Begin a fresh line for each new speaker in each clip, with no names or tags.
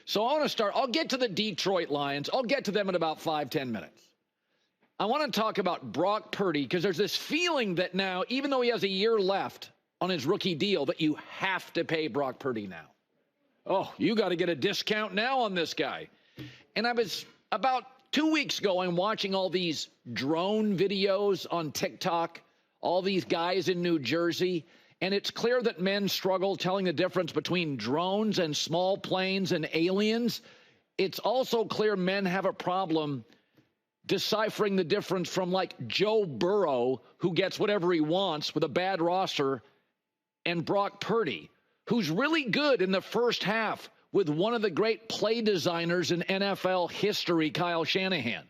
So I want to start. I'll get to the Detroit Lions. I'll get to them in about 5-10 minutes. I want to talk about Brock Purdy because there's this feeling that now, even though he has a year left on his rookie deal, that you have to pay Brock Purdy now. Oh, you got to get a discount now on this guy. And I was about 2 weeks ago, I'm watching all these drone videos on TikTok, all these guys in New Jersey, and it's clear that men struggle telling the difference between drones and small planes and aliens. It's also clear men have a problem deciphering the difference from, like, Joe Burrow, who gets whatever he wants with a bad roster, and Brock Purdy, who's really good in the first half with one of the great play designers in NFL history, Kyle Shanahan.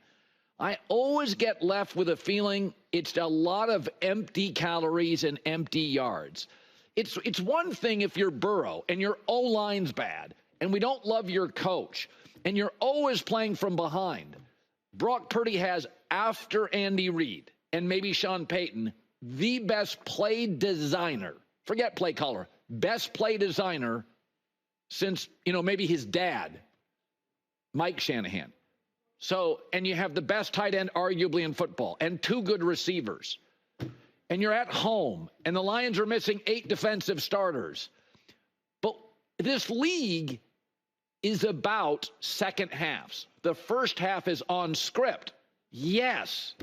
I always get left with a feeling it's a lot of empty calories and empty yards. It's one thing if you're Burrow and your O-line's bad and we don't love your coach and you're always playing from behind. Brock Purdy has, after Andy Reid and maybe Sean Payton, the best play designer. Forget play caller. Best play designer since, maybe his dad, Mike Shanahan. So, and you have the best tight end arguably in football and 2 good receivers. And you're at home and the Lions are missing 8 defensive starters. But this league is about second halves. The first half is on script. Yes,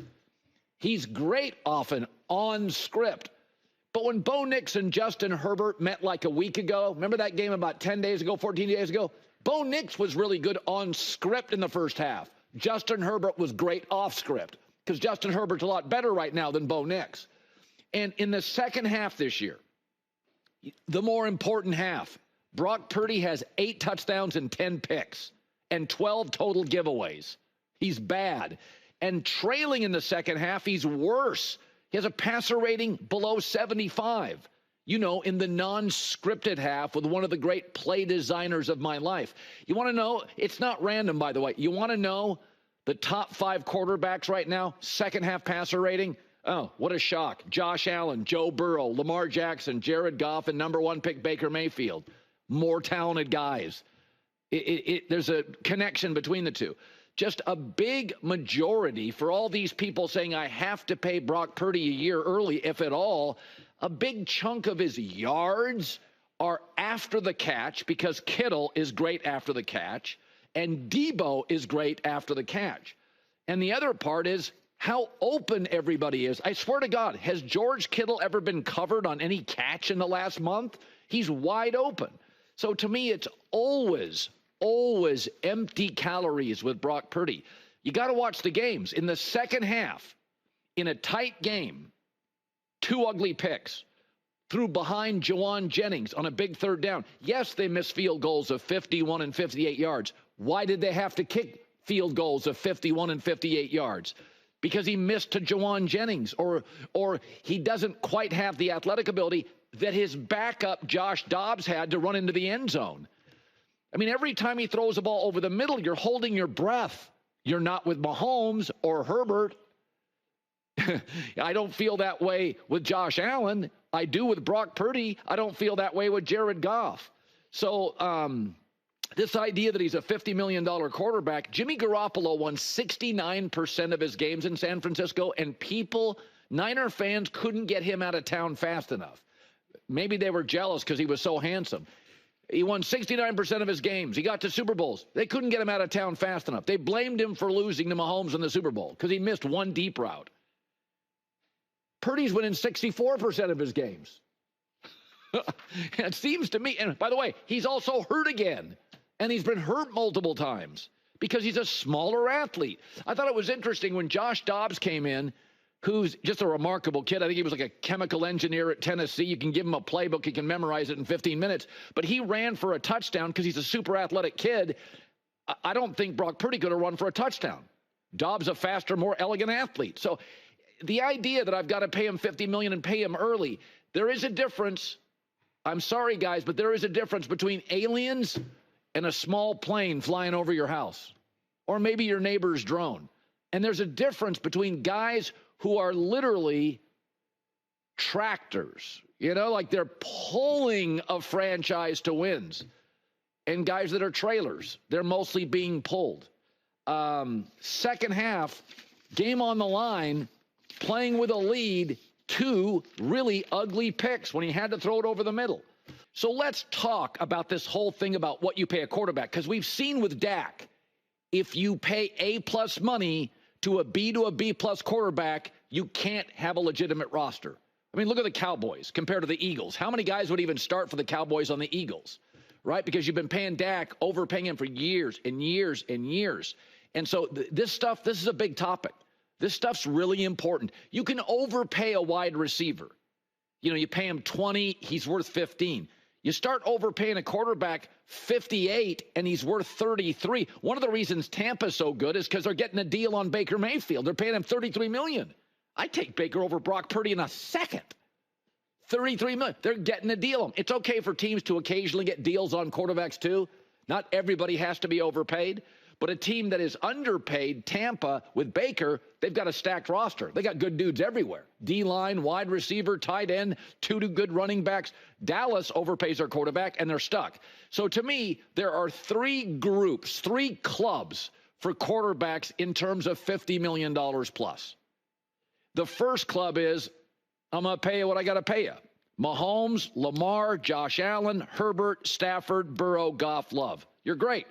he's great often on script. But when Bo Nix and Justin Herbert met like a week ago, remember that game about 10 days ago, 14 days ago? Bo Nix was really good on script in the first half. Justin Herbert was great off script because Justin Herbert's a lot better right now than Bo Nix. And in the second half this year, the more important half, Brock Purdy has 8 touchdowns and 10 picks and 12 total giveaways. He's bad. And trailing in the second half, he's worse. He has a passer rating below 75, in the non-scripted half with one of the great play designers of my life. You want to know? It's not random, by the way. You want to know the top 5 quarterbacks right now, second half passer rating? Oh, what a shock. Josh Allen, Joe Burrow, Lamar Jackson, Jared Goff, and number 1 pick Baker Mayfield. More talented guys. There's a connection between the two. Just a big majority for all these people saying I have to pay Brock Purdy a year early, if at all. A big chunk of his yards are after the catch because Kittle is great after the catch and Debo is great after the catch. And the other part is how open everybody is. I swear to God, has George Kittle ever been covered on any catch in the last month? He's wide open. So to me, it's always empty calories with Brock Purdy. You got to watch the games. In the second half, in a tight game, 2 ugly picks. Threw behind Jawan Jennings on a big third down. Yes, they missed field goals of 51 and 58 yards. Why did they have to kick field goals of 51 and 58 yards? Because he missed to Jawan Jennings, or he doesn't quite have the athletic ability that his backup Josh Dobbs had to run into the end zone. I mean, every time he throws the ball over the middle, you're holding your breath. You're not with Mahomes or Herbert. I don't feel that way with Josh Allen. I do with Brock Purdy. I don't feel that way with Jared Goff. So this idea that he's a $50 million quarterback, Jimmy Garoppolo won 69% of his games in San Francisco, and Niner fans couldn't get him out of town fast enough. Maybe they were jealous because he was so handsome. He won 69% of his games. He got to Super Bowls. They couldn't get him out of town fast enough. They blamed him for losing to Mahomes in the Super Bowl because he missed one deep route. Purdy's winning 64% of his games. It seems to me, and by the way, he's also hurt again. And he's been hurt multiple times because he's a smaller athlete. I thought it was interesting when Josh Dobbs came in, who's just a remarkable kid. I think he was like a chemical engineer at Tennessee. You can give him a playbook. He can memorize it in 15 minutes. But he ran for a touchdown because he's a super athletic kid. I don't think Brock Purdy could have run for a touchdown. Dobbs a faster, more elegant athlete. So the idea that I've got to pay him $50 million and pay him early, there is a difference. I'm sorry, guys, but there is a difference between aliens and a small plane flying over your house, or maybe your neighbor's drone. And there's a difference between guys who are literally tractors, like they're pulling a franchise to wins. and guys that are trailers. They're mostly being pulled. Second half, game on the line, playing with a lead, 2 really ugly picks when he had to throw it over the middle. So let's talk about this whole thing about what you pay a quarterback, because we've seen with Dak, if you pay A-plus money to a B++ quarterback, you can't have a legitimate roster. I mean, look at the Cowboys compared to the Eagles. How many guys would even start for the Cowboys on the Eagles, right? Because you've been paying Dak, overpaying him for years and years and years. And so this is a big topic. This stuff's really important. You can overpay a wide receiver. You pay him 20, he's worth 15. You start overpaying a quarterback 58, and he's worth 33. One of the reasons Tampa's so good is because they're getting a deal on Baker Mayfield. They're paying him $33 million. I take Baker over Brock Purdy in a second. $33 million. They're getting a deal. It's okay for teams to occasionally get deals on quarterbacks too. Not everybody has to be overpaid. But a team that is underpaid, Tampa, with Baker, they've got a stacked roster. They got good dudes everywhere. D-line, wide receiver, tight end, 2 good running backs. Dallas overpays their quarterback, and they're stuck. So to me, there are 3 groups, 3 clubs for quarterbacks in terms of $50 million plus. The first club is, I'm going to pay you what I got to pay you. Mahomes, Lamar, Josh Allen, Herbert, Stafford, Burrow, Goff, Love. You're great.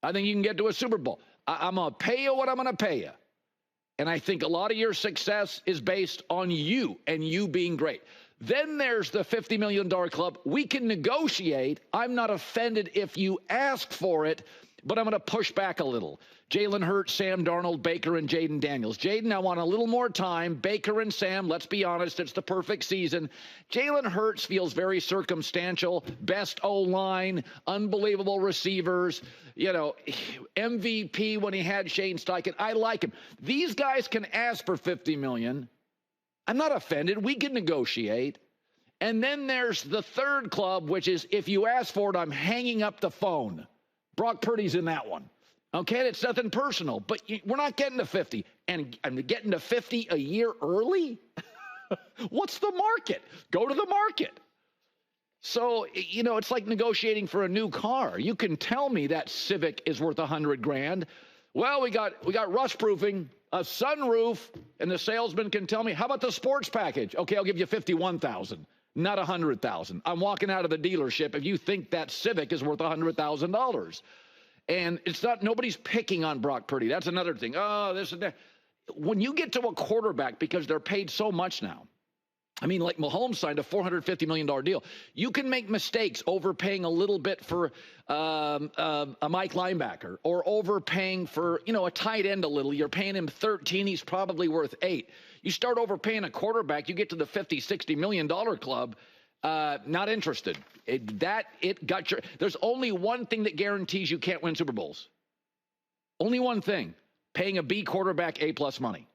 I think you can get to a Super Bowl. I'm going to pay you what I'm going to pay you. And I think a lot of your success is based on you and you being great. Then there's the $50 million club. We can negotiate. I'm not offended if you ask for it, but I'm going to push back a little. Jalen Hurts, Sam Darnold, Baker, and Jaden Daniels. Jaden, I want a little more time. Baker and Sam, let's be honest, it's the perfect season. Jalen Hurts feels very circumstantial. Best O-line, unbelievable receivers, MVP when he had Shane Steichen. I like him. These guys can ask for $50 million. I'm not offended. We can negotiate. And then there's the third club, which is if you ask for it, I'm hanging up the phone. Brock Purdy's in that one. Okay, it's nothing personal, but we're not getting to 50. And I'm getting to 50 a year early? What's the market? Go to the market. So, it's like negotiating for a new car. You can tell me that Civic is worth $100,000. Well, we got rust proofing, a sunroof, and the salesman can tell me, how about the sports package? Okay, I'll give you $51,000, not $100,000. I'm walking out of the dealership if you think that Civic is worth $100,000. And it's not, nobody's picking on Brock Purdy. That's another thing. Oh, this and that. When you get to a quarterback, because they're paid so much now, I mean, like Mahomes signed a $450 million deal. You can make mistakes overpaying a little bit for a Mike linebacker or overpaying for, a tight end a little. You're paying him 13. He's probably worth 8. You start overpaying a quarterback, you get to the $50, $60 million club. Not interested. There's only one thing that guarantees you can't win Super Bowls. Only one thing: paying a B quarterback A+ money.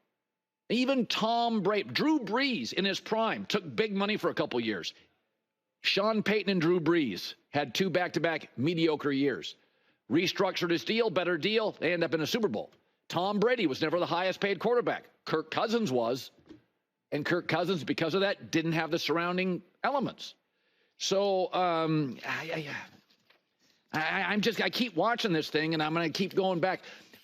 Even Tom Brady, Drew Brees in his prime took big money for a couple years. Sean Payton and Drew Brees had 2 back-to-back mediocre years. Restructured his deal, better deal. They end up in a Super Bowl. Tom Brady was never the highest paid quarterback. Kirk Cousins was. And Kirk Cousins, because of that, didn't have the surrounding elements. So I keep watching this thing, and I'm going to keep going back.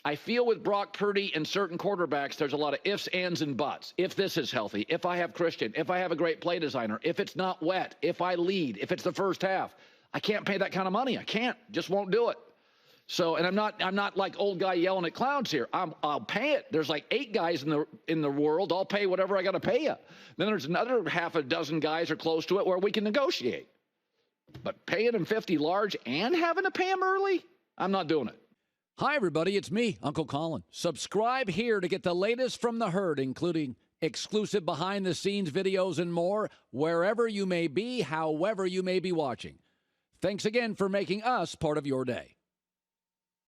I feel with Brock Purdy and certain quarterbacks, there's a lot of ifs, ands, and buts. If this is healthy, if I have Christian, if I have a great play designer, if it's not wet, if I lead, if it's the first half, I can't pay that kind of money. I can't. Just won't do it. So, and I'm not like old guy yelling at clouds here. I'll pay it. There's like 8 guys in the world. I'll pay whatever I got to pay you. Then there's another half a dozen guys or close to it where we can negotiate. But paying them 50 large and having to pay them early, I'm not doing it.
Hi, everybody. It's me, Uncle Colin. Subscribe here to get the latest from the herd, including exclusive behind-the-scenes videos and more, wherever you may be, however you may be watching. Thanks again for making us part of your day.